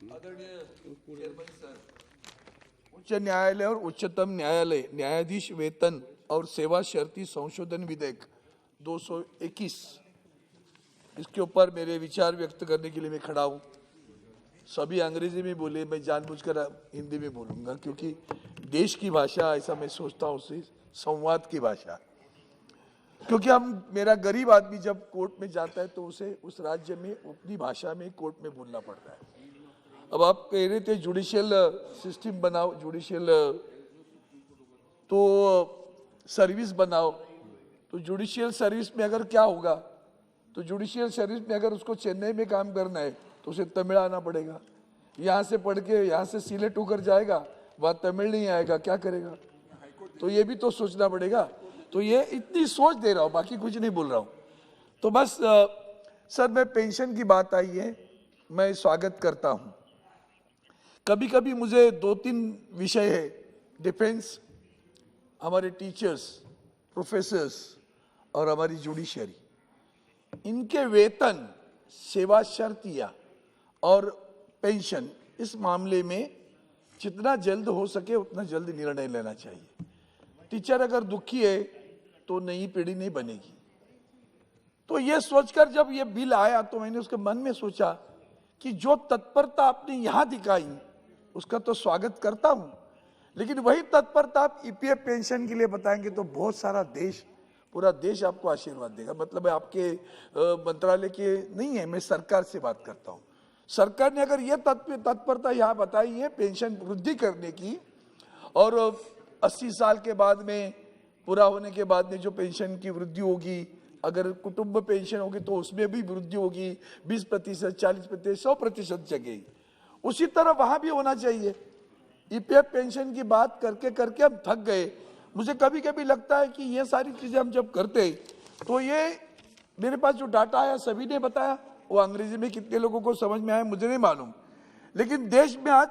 आदरणीय chairman sir, उच्च न्यायालय और उच्चतम न्यायालय न्यायाधीश वेतन और सेवा शर्ती संशोधन विधेयक 221, इसके ऊपर मेरे विचार व्यक्त करने के लिए मैं खड़ा हूँ। सभी अंग्रेजी में बोले, मैं जानबूझकर हिंदी में बोलूँगा क्योंकि देश की भाषा, ऐसा मैं सोचता हूँ, संवाद की भाषा। क्योंकि मेरा गरीब आदमी जब कोर्ट में जाता है तो उसे उस राज्य में अपनी भाषा में कोर्ट में बोलना पड़ता है। अब आप कह रहे थे जुडिशियल सिस्टम बनाओ, जुडिशियल तो सर्विस बनाओ, तो जुडिशियल सर्विस में अगर क्या होगा, तो जुडिशियल सर्विस में अगर उसको चेन्नई में काम करना है तो उसे तमिल आना पड़ेगा। यहाँ से पढ़ के यहाँ से सिलेट होकर जाएगा, वहाँ तमिल नहीं आएगा, क्या करेगा? तो ये भी तो सोचना पड़ेगा। तो ये इतनी सोच दे रहा हूँ, बाकी कुछ नहीं बोल रहा हूँ। तो बस सर, मैं पेंशन की बात आई है, मैं स्वागत करता हूँ। कभी कभी मुझे 2-3 विषय है, डिफेंस, हमारे टीचर्स, प्रोफेसर्स और हमारी जुडिशरी, इनके वेतन, सेवा शर्तियाँ और पेंशन, इस मामले में जितना जल्द हो सके उतना जल्द निर्णय लेना चाहिए। टीचर अगर दुखी है तो नई पीढ़ी नहीं बनेगी। तो ये सोचकर जब ये बिल आया तो मैंने उसके मन में सोचा कि जो तत्परता आपने यहाँ दिखाई उसका तो स्वागत करता हूँ, लेकिन वही तत्परता आप ईपीएफ पेंशन के लिए बताएंगे तो बहुत सारा देश, पूरा देश आपको आशीर्वाद देगा। मतलब आपके मंत्रालय के नहीं है, मैं सरकार से बात करता हूँ। सरकार ने अगर ये तत्परता यहाँ बताई है पेंशन वृद्धि करने की, और 80 साल के बाद में पूरा होने के बाद में जो पेंशन की वृद्धि होगी, अगर कुटुंब पेंशन होगी तो उसमें भी वृद्धि होगी, 20%, 40%, 100% जगह। उसी तरह वहां भी होना चाहिए। ईपीएफ पेंशन की बात करके करके हम थक गए। मुझे कभी कभी लगता है कि ये सारी चीजें हम जब करते तो ये, मेरे पास जो डाटा आया सभी ने बताया, वो अंग्रेजी में कितने लोगों को समझ में आया मुझे नहीं मालूम, लेकिन देश में आज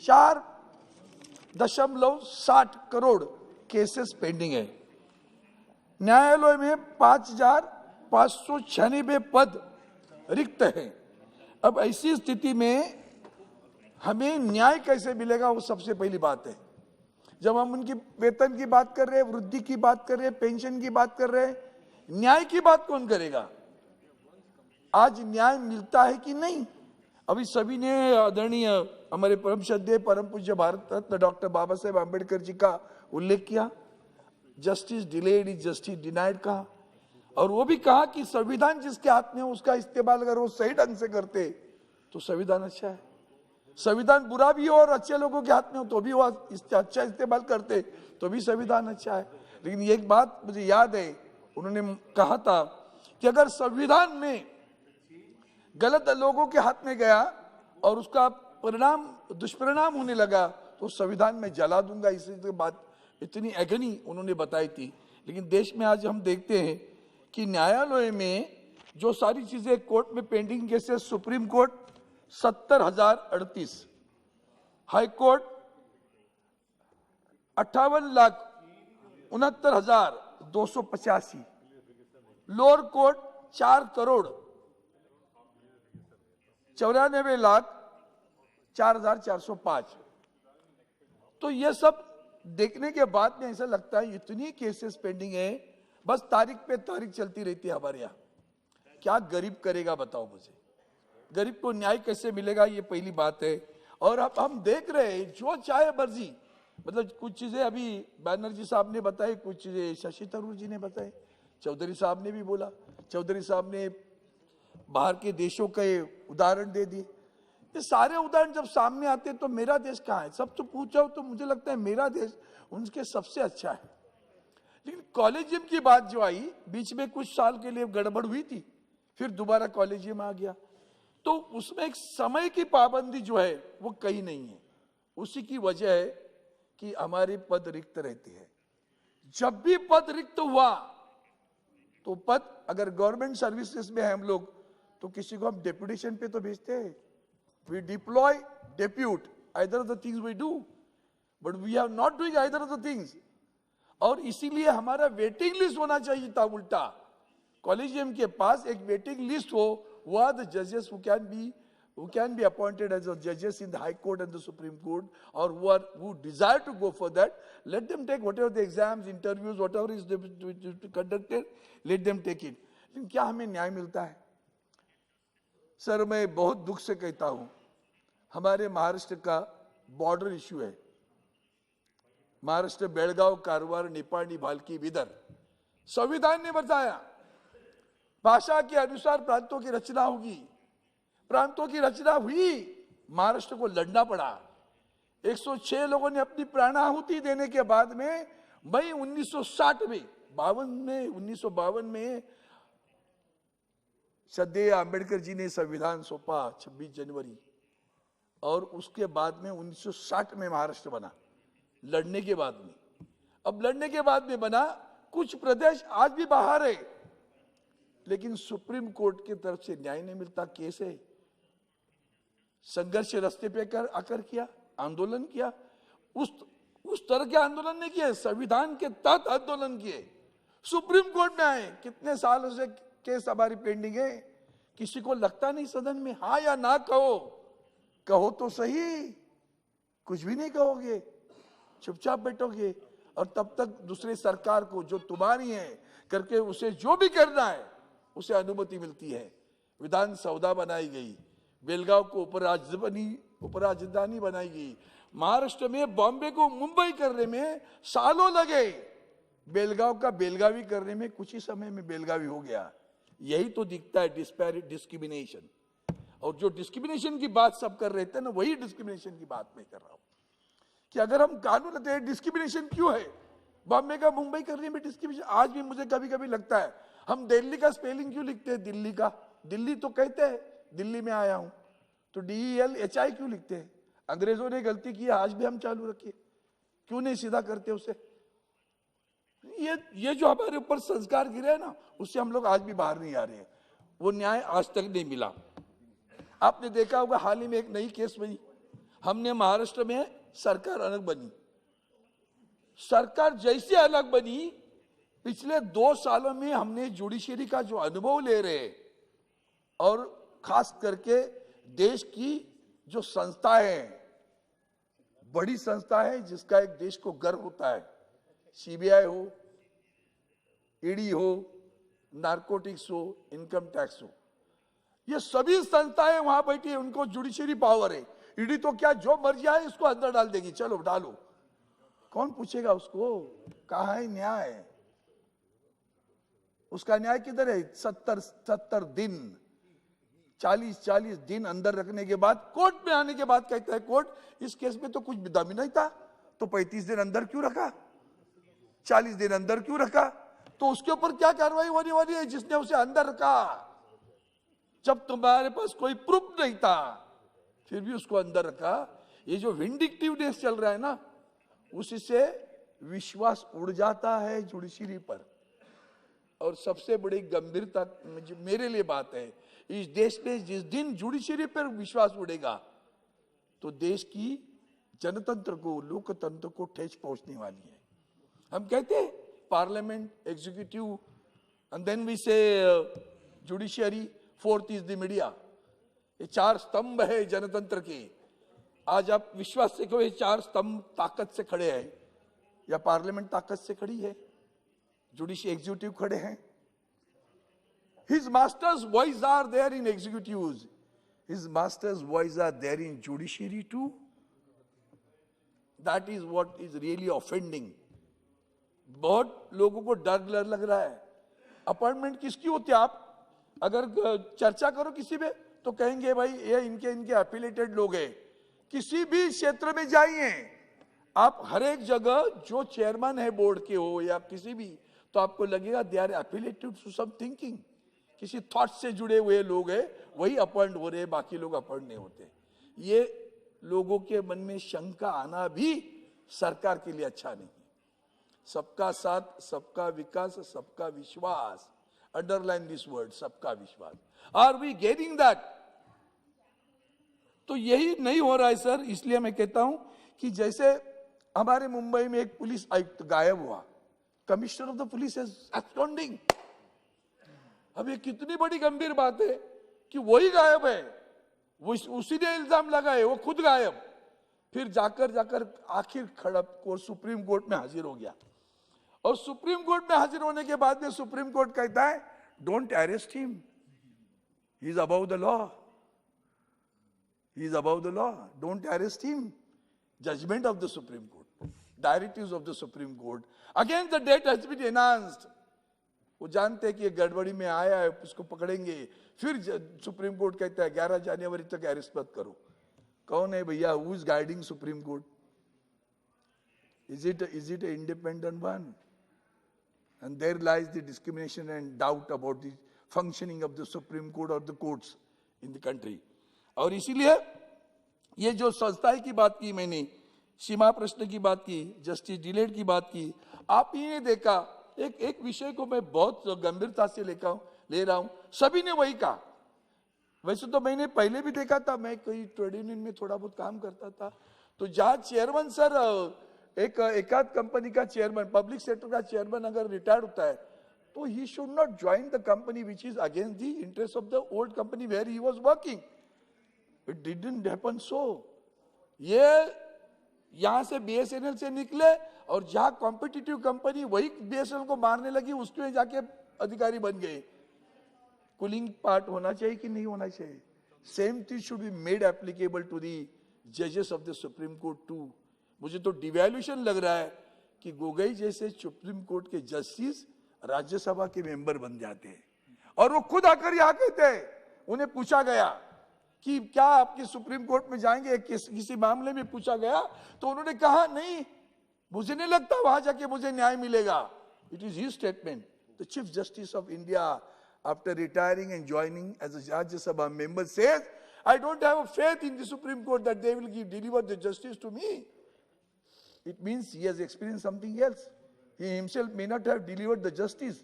4.60 करोड़ केसेस पेंडिंग है। न्यायालय में 5,596 पद रिक्त हैं। अब ऐसी स्थिति में हमें न्याय कैसे मिलेगा, वो सबसे पहली बात है। जब हम उनकी वेतन की बात कर रहे हैं, वृद्धि की बात कर रहे हैं, पेंशन की बात कर रहे हैं, न्याय की बात कौन करेगा? आज न्याय मिलता है कि नहीं? अभी सभी ने आदरणीय हमारे परम श्रद्धेय परम पूज्य भारत रत्न डॉक्टर बाबा साहेब आम्बेडकर जी का उल्लेख किया, justice delayed is justice denied कहा, और वो भी कहा कि संविधान जिसके हाथ में है उसका इस्तेमाल अगर वो सही ढंग से करते तो संविधान अच्छा है। संविधान बुरा भी हो और अच्छे लोगों के हाथ में हो तो भी वो अच्छा इस्तेमाल करते तो भी संविधान अच्छा है। लेकिन एक बात मुझे याद है, उन्होंने कहा था कि अगर संविधान में गलत लोगों के हाथ में गया और उसका परिणाम दुष्परिणाम होने लगा तो संविधान में जला दूंगा। इसी बात इतनी एगनी उन्होंने बताई थी। लेकिन देश में आज हम देखते हैं कि न्यायालय में जो सारी चीजें कोर्ट में pending cases, supreme court 70,038, high court 58,69,285, lower court 4,94,04,405। तो ये सब देखने के बाद में ऐसा लगता है इतनी केसेस पेंडिंग है, बस तारीख पे तारीख चलती रहती है हमारे यहाँ। क्या गरीब करेगा बताओ मुझे? गरीब को न्याय कैसे मिलेगा, ये पहली बात है। और अब हम देख रहे हैं जो चाहे मर्जी, मतलब कुछ चीजें अभी बैनर्जी साहब ने बताई, कुछ चीजें शशि थरूर जी ने बताई, चौधरी साहब ने भी बोला, चौधरी साहब ने बाहर के देशों के उदाहरण दे दिए। ये सारे उदाहरण जब सामने आते हैं तो मेरा देश कहाँ है? सब तो पूछो तो मुझे लगता है मेरा देश उनके सबसे अच्छा है। लेकिन कॉलेजियम की बात जो आई, बीच में कुछ साल के लिए गड़बड़ हुई थी, फिर दोबारा कॉलेजियम आ गया, तो उसमें एक समय की पाबंदी जो है वो कहीं नहीं है। उसी की वजह है कि हमारे पद रिक्त रहते हैं। जब भी पद रिक्त हुआ तो पद, अगर गवर्नमेंट सर्विसेज में है हम लोग तो किसी को हम डेप्यूटेशन पे तो भेजते हैं, we deploy depute, either of the things we do, but we are not doing either of the things. और इसीलिए हमारा वेटिंग लिस्ट होना चाहिए था उल्टा। कॉलेजियम के पास एक वेटिंग लिस्ट हो, who are the judges who can be who can be appointed as a judges in the High Court and the Supreme Court, or who desire to go for that, let them take whatever the exams, interviews, whatever is conducted, let them take it. लेकिन क्या हमें न्याय मिलता है? Sir, मैं बहुत दुख से कहता हूं, हमारे महाराष्ट्र का बॉर्डर इश्यू है। महाराष्ट्र, बेळगाव, कारवार, निपाणी, भालकी, बिदर, संविधान ने बताया भाषा के अनुसार प्रांतों की रचना होगी। प्रांतों की रचना हुई, महाराष्ट्र को लड़ना पड़ा। 106 लोगों ने अपनी प्राणाहुति देने के बाद में मई 1960 में 1952 में श्रद्धेय अंबेडकर जी ने संविधान सौंपा 26 जनवरी, और उसके बाद में 1960 में महाराष्ट्र बना, लड़ने के बाद में। अब लड़ने के बाद में बना, कुछ प्रदेश आज भी बाहर है, लेकिन सुप्रीम कोर्ट की तरफ से न्याय नहीं मिलता। केस है, संघर्ष रास्ते पे आकर किया, आंदोलन किया, उस तरह के आंदोलन नहीं किए, संविधान के तहत आंदोलन किए, सुप्रीम कोर्ट में आए। कितने सालों से केस हमारी पेंडिंग है, किसी को लगता नहीं सदन में, हाँ या ना कहो तो सही, कुछ भी नहीं कहोगे, चुपचाप बैठोगे, और तब तक दूसरी सरकार को जो तुम्हारी है करके उसे जो भी करना है उसे अनुमति मिलती है। विधान सौदा बनाई गई, बेलगांव को उपराजधानी बनाई गई। महाराष्ट्र में बॉम्बे को मुंबई करने में सालों लगे, बेलगांव का बेलगावी करने में कुछ ही समय में बेलगावी हो गया। यही तो दिखता है डिस्क्रिमिनेशन। और जो डिस्क्रिमिनेशन की बात सब कर रहे थे ना, वही डिस्क्रिमिनेशन की बात मैं कर रहा हूं कि अगर हम कानून लाते हैं, डिस्क्रिमिनेशन क्यों है? बॉम्बे का मुंबई करने में डिस्क्रिमिनेशन। आज भी मुझे कभी कभी लगता है, हम दिल्ली का स्पेलिंग क्यों लिखते हैं दिल्ली का? दिल्ली तो कहते हैं दिल्ली में आया हूं, तो DELHI क्यों लिखते हैं? अंग्रेजों ने गलती की, आज भी हम चालू रखिए, क्यों नहीं सीधा करते उसे? ये जो हमारे ऊपर संस्कार गिरे हैं ना, उससे हम लोग आज भी बाहर नहीं आ रहे हैं। वो न्याय आज तक नहीं मिला। आपने देखा होगा, हाल ही में एक नई केस बनी, हमने महाराष्ट्र में सरकार अलग बनी। सरकार जैसे अलग बनी, पिछले 2 सालों में हमने जुडिशरी का जो अनुभव ले रहे, और खास करके देश की जो संस्था है, बड़ी संस्था है जिसका एक देश को गर्व होता है, CBI हो, ED हो, नारकोटिक्स हो, इनकम टैक्स हो, ये सभी संस्थाएं वहां बैठी है, उनको जुडिशरी पावर है। ED तो क्या जो मर्जी आए इसको अंदर डाल देगी, चलो डालो, कौन पूछेगा उसको? कहाँ है न्याय? उसका न्याय किधर है? 70 दिन, 40 दिन अंदर रखने के बाद, कोर्ट में आने के बाद कहता है कोर्ट इस केस में तो कुछ दम नहीं था, तो 35 दिन अंदर क्यों रखा, 40 दिन अंदर क्यों रखा? तो उसके ऊपर क्या कार्रवाई होने वाली है जिसने उसे अंदर रखा? जब तुम्हारे पास कोई प्रूफ नहीं था, फिर भी उसको अंदर रखा। ये जो विंडिक्टिवनेस चल रहा है ना, उससे विश्वास उड़ जाता है जुडिशरी पर। और सबसे बड़ी गंभीरता मेरे लिए बात है, इस देश में जिस दिन जुडिशरी पर विश्वास उड़ेगा, तो देश की जनतंत्र को, लोकतंत्र को ठेस पहुंचने वाली है। हम कहते हैं parliament, executive, and then we say judiciary, fourth is the media. ये 4 स्तंभ है जनतंत्र के। आज आप विश्वास से कहो, ये 4 स्तंभ ताकत से खड़े हैं, या पार्लियामेंट ताकत से खड़ी है, जुडिशरी एग्जीक्यूटिव खड़े हैं। His master's voice are there in executives. His master's voice are there in judiciary too. That is what is really offending. बहुत लोगों को डर लग रहा है। अपॉइंटमेंट किसकी होती है? आप अगर चर्चा करो किसी पे, तो कहेंगे भाई ये इनके एफिलिएटेड लोग हैं। किसी भी क्षेत्र में जाइए आप, हर एक जगह जो चेयरमैन है बोर्ड के हो या किसी भी, तो आपको लगेगा they are affiliated to some thinking, किसी थॉट से जुड़े हुए लोग हैं, वही अपॉइंट हो रहे, बाकी लोग अपॉइंट नहीं होते। ये लोगों के मन में शंका आना भी सरकार के लिए अच्छा नहीं है। सबका साथ, सबका विकास, सबका विश्वास, अंडरलाइन दिस वर्ड, सबका विश्वास। Are we getting that? तो यही नहीं हो रहा है सर। इसलिए मैं कहता हूं कि जैसे हमारे मुंबई में एक पुलिस आयुक्त गायब हुआ, commissioner of the police is absconding. अब ये कितनी बड़ी गंभीर बात है कि वही गायब है, उसी ने इल्जाम लगाए, वो खुद गायब। फिर जाकर आखिर खड़प को सुप्रीम कोर्ट में हाजिर हो गया, और सुप्रीम कोर्ट में हाजिर होने के बाद में सुप्रीम कोर्ट कहता है don't arrest him, he is above the law, he is above the law, don't arrest him. Judgment of the supreme Court, directives of the supreme Court. Again the date has been enhanced. वो जानते हैं कि ये गड़बड़ी में आया है, उसको पकड़ेंगे। फिर सुप्रीम कोर्ट कहता है 11 जनवरी तक अरेस्ट मत करो। कौन है भैया? Who is guiding supreme court? Is it an independent one? And there lies the discrimination and doubt about the functioning of the Supreme Court or the courts in the country. और इसीलिए ये जो संस्थाएं की बात की मैंने, सीमा प्रश्न की बात की, जस्टिस डिलेट की बात की, आप ये देखा एक विषय को मैं बहुत गंभीरता से ले रहा हूं। सभी ने वही कहा। वैसे तो मैंने पहले भी देखा था, मैं कोई ट्रेड यूनियन में थोड़ा बहुत काम करता था, तो जहां चेयरमैन सर एकाध कंपनी का चेयरमैन, पब्लिक सेक्टर का चेयरमैन अगर रिटायर्ड होता है तो he should not join the company which is against the interest of the old company where he was working. It didn't happen so. ये यहां से बीएसएनएल से निकले और जहां कॉम्पिटिटिव कंपनी वही बीएसएनएल को मारने लगी, उसके जाके अधिकारी बन गए। कूलिंग पार्ट होना चाहिए कि नहीं होना चाहिए? Same thing should be made applicable to the जजेस of the supreme court too. मुझे तो डिवैल्यूशन लग रहा है कि गोगोई जैसे सुप्रीम कोर्ट के जस्टिस राज्यसभा के मेंबर बन जाते हैं, और वो खुद आकर यहाँ कहते हैं, उन्हें पूछा गया कि क्या आपके सुप्रीम कोर्ट में जाएंगे, किसी मामले में पूछा गया तो उन्होंने कहा नहीं, मुझे नहीं लगता वहां जाके मुझे न्याय मिलेगा। It is his statement. The chief justice of India after retiring and joining as a Rajya Sabha member says I don't have a faith in the supreme court that they will deliver the justice to me. It means he has experienced something else. He himself may not have delivered the justice.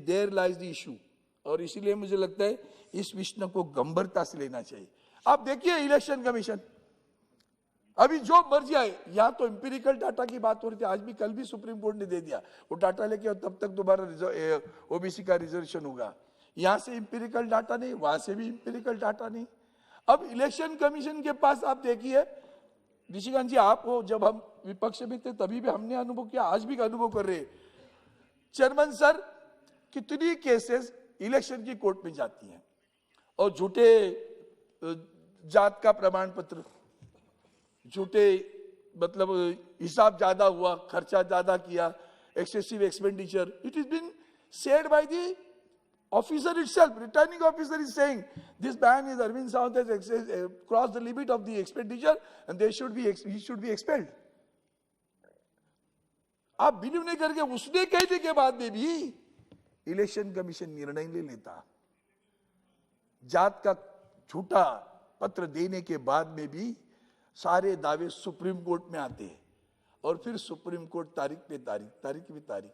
There lies the issue. और इसीलिए मुझे लगता है इस विषय को गंभीरता से लेना चाहिए। आप देखिए इलेक्शन कमीशन अभी जो मर्जी आए, यहाँ तो एम्पिरिकल डाटा की बात हो रही थी, आज भी कल भी सुप्रीम कोर्ट ने दे दिया वो डाटा लेके, तब तक दोबारा ओबीसी का रिजर्वेशन होगा। यहाँ से एम्पिरिकल डाटा नहीं, वहां से भी एम्पिरिकल डाटा नहीं। अब इलेक्शन कमीशन के पास आप देखिए, ऋषिकांत जी आप हो, जब हम विपक्ष में थे तभी भी हमने अनुभव किया, आज भी अनुभव कर रहे। चेयरमैन सर, कितनी केसेस इलेक्शन की कोर्ट में जाती हैं और झूठे जात का प्रमाण पत्र, झूठे मतलब हिसाब ज्यादा हुआ, खर्चा ज्यादा किया, excessive expenditure, it is been said by the officer itself. Returning officer is saying this man is Arvind Sawant has crossed the limit of the expenditure and he should be expelled. आप believe नहीं करके उसने कहने के बाद में भी election commission निर्णय ले लेता। जात का झूठा पत्र देने के बाद में भी सारे दावे सुप्रीम कोर्ट में आते हैं, और फिर सुप्रीम कोर्ट तारीख पे तारीख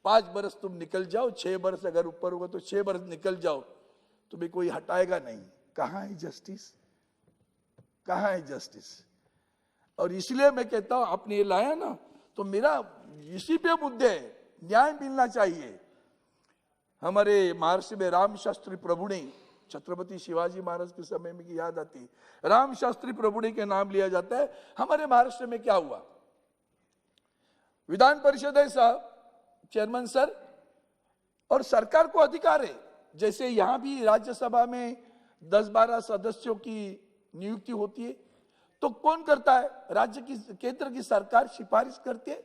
5 बरस तुम निकल जाओ, 6 बरस अगर ऊपर होगा तो 6 बरस निकल जाओ, तुम्हें कोई हटाएगा नहीं। कहां है जस्टिस? कहां है जस्टिस? और इसलिए मैं कहता हूं, आपने ये लाया ना, तो मेरा इसी पे मुद्दे है, न्याय मिलना चाहिए। हमारे महाराष्ट्र में राम शास्त्री प्रभुणे, छत्रपति शिवाजी महाराज के समय में की याद आती, राम शास्त्री प्रभुणे के नाम लिया जाता है। हमारे महाराष्ट्र में क्या हुआ, विधान परिषद है साहब, चेयरमैन सर, और सरकार को अधिकार है, जैसे यहां भी राज्यसभा में 10-12 सदस्यों की नियुक्ति होती है, तो कौन करता है? राज्य की, केंद्र की सरकार सिफारिश करती है,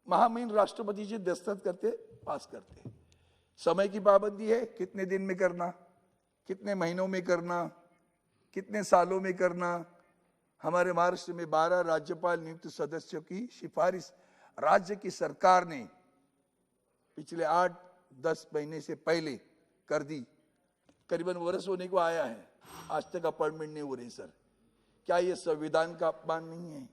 महामहिम राष्ट्रपति जी दस्तखत करते, पास करते। समय की पाबंदी है, कितने दिन में करना, कितने महीनों में करना, कितने सालों में करना। हमारे महाराष्ट्र में 12 राज्यपाल नियुक्त सदस्यों की सिफारिश राज्य की सरकार ने पिछले 8-10 महीने से पहले कर दी। करीबन वर्ष होने को आया है, आज तक अपॉइंटमेंट नहीं हो रही। सर, क्या ये संविधान का अपमान नहीं है?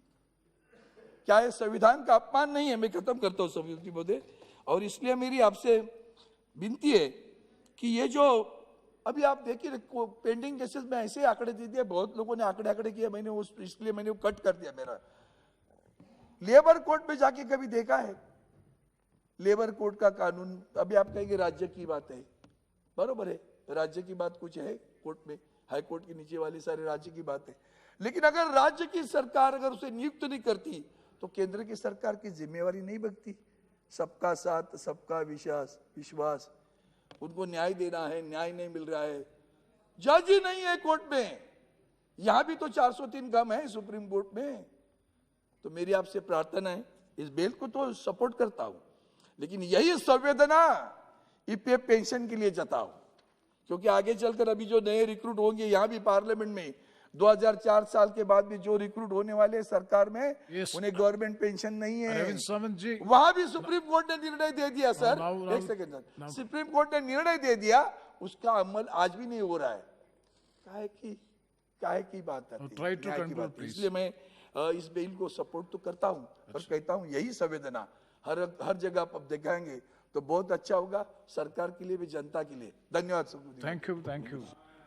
क्या ये संविधान का अपमान नहीं है? मैं खत्म करता हूं सभी मुद्दे, और इसलिए मेरी आपसे विनती है कि ये जो अभी आप देखिए पेंडिंग केसेस में ऐसे आंकड़े दे दिए, बहुत लोगों ने आंकड़े किए, मैंने इसलिए मैंने वो कट कर दिया। मेरा लेबर कोर्ट में जाके कभी देखा है? लेबर कोड का कानून, अभी आप कहेंगे राज्य की बात है, बरोबर है, राज्य की बात कुछ है कोर्ट में, हाई कोर्ट के नीचे वाली सारे राज्य की बात है। लेकिन अगर राज्य की सरकार अगर उसे नियुक्त नहीं करती तो केंद्र की सरकार की जिम्मेवारी नहीं बनती। सबका साथ, सबका विश्वास, उनको न्याय देना है, न्याय नहीं मिल रहा है, जज ही नहीं है कोर्ट में। यहां भी तो 403 कम है सुप्रीम कोर्ट में। तो मेरी आपसे प्रार्थना है, इस बिल को तो सपोर्ट करता हूं, लेकिन यही संवेदना ईपीएफ पेंशन के लिए जताओ, क्योंकि आगे चलकर अभी जो नए रिक्रूट होंगे यहां भी पार्लियामेंट में 2004 साल के बाद भी जो रिक्रूट होने वाले सरकार में, उन्हें गवर्नमेंट पेंशन नहीं है। वहां भी सुप्रीम कोर्ट ने निर्णय दे दिया सर, एक सेकंड सर, सुप्रीम कोर्ट ने निर्णय दे दिया, उसका अमल आज भी नहीं हो रहा है। काहे की बात है। इसलिए मैं इस बिल को सपोर्ट तो करता हूं, पर कहता हूं यही संवेदना हर जगह आप दिखाएंगे तो बहुत अच्छा होगा, सरकार के लिए भी, जनता के लिए। धन्यवाद सर। Thank you.